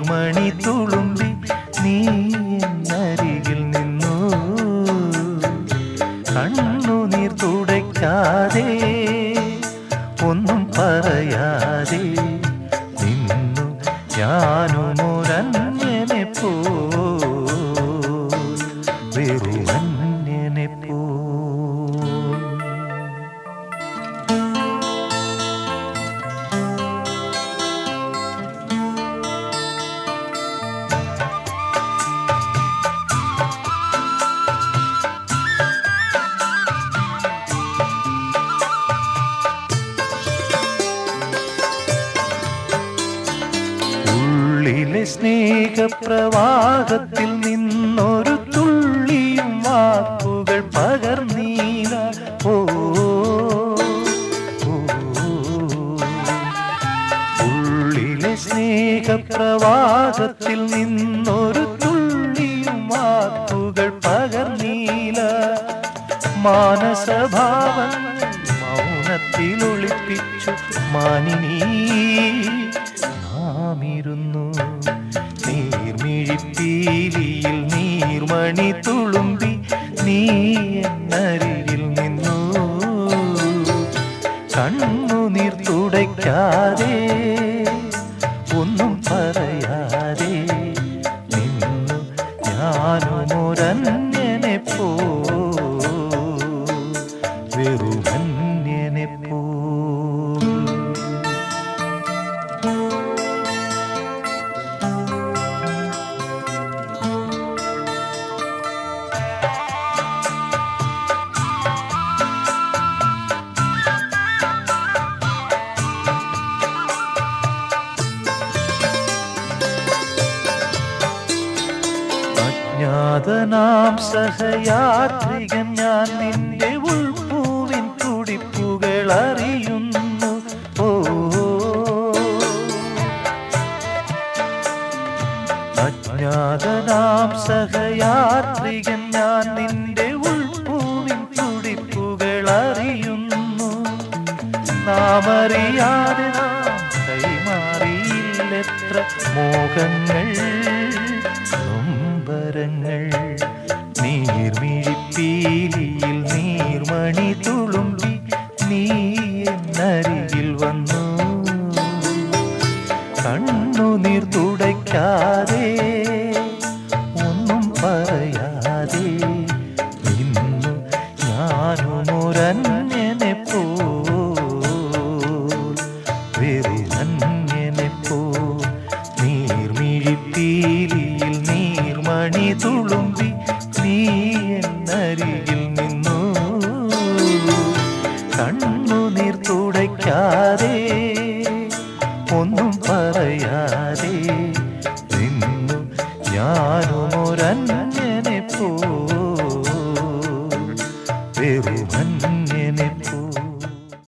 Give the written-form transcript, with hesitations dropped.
നീർമണി തുളുമ്പി നീ എന്നരികിൽ നിന്നു. കണ്ണുനീർ തുടയ്ക്കാതെ ഒന്നും പറയാതെ നിന്നു ഞാനുമൊരന്യനെ പോ, വെറുമന്യനെ പോ. സ്നേഹപ്രവാഹത്തിൽ നിന്നൊരു തുള്ളിയും വാക്കുകൾ പകർന്നീല. ഓ ഉള്ളിലെ സ്നേഹപ്രവാഹത്തിൽ നിന്നൊരു തുള്ളിയും വാക്കുകൾ പകർന്നീല. മാനസഭാവങ്ങൾ മൗനത്തിൽ ഒളിപ്പിച്ചു മാനിനീ നാമിരുന്നു. നീർമിഴിപ്പീലിയിൽ നീർമണി തുളുമ്പി നീ എന്നരികിൽ നിന്നു. കണ്ണുനീർ തുടയ്ക്കാതെ ഒന്നും പറയാതെ നിന്നു ഞാനുമൊരന്യനെ പോ, വെറുമന്യനെ പോ. അജ്ഞാതനാം സഹയാത്രികൻ ഞാൻ നിന്റെ ഉൾപ്പൂവിൻ തുടിപ്പുകൾ അറിയുന്നു. ഓ അജ്ഞാതനാം സഹയാത്രികൻ ഞാൻ നിന്റെ ഉൾപ്പൂവിൻ തുടിപ്പുകൾ അറിയുന്നു. നാമറിയാതെ നാം കൈമാറിയില്ലെത്ര മോഹങ്ങൾ നൊമ്പരങ്ങൾ. നീർമിഴിപ്പീലിയിൽ നീർമണി തുളുമ്പി നീ എന്നരികിൽ വന്നു. കണ്ണുനീർ തുടയ്ക്കാതെ ഒന്നും പറയാതെ നിന്നു ഞാനുമൊരന്യനെ പോ, വെറുമന്യനെ പോ. നീർമിഴിപ്പീലിയിൽ നീർമണി തുളുമ്പി നീ എന്നരികിൽ നിന്നു. കണ്ണുനീർ തുടയ്ക്കാതെ ഒന്നും പറയാതെ നിന്നു ഞാനുമൊരന്യനെ പോ, വെറുമന്യനെ പോ.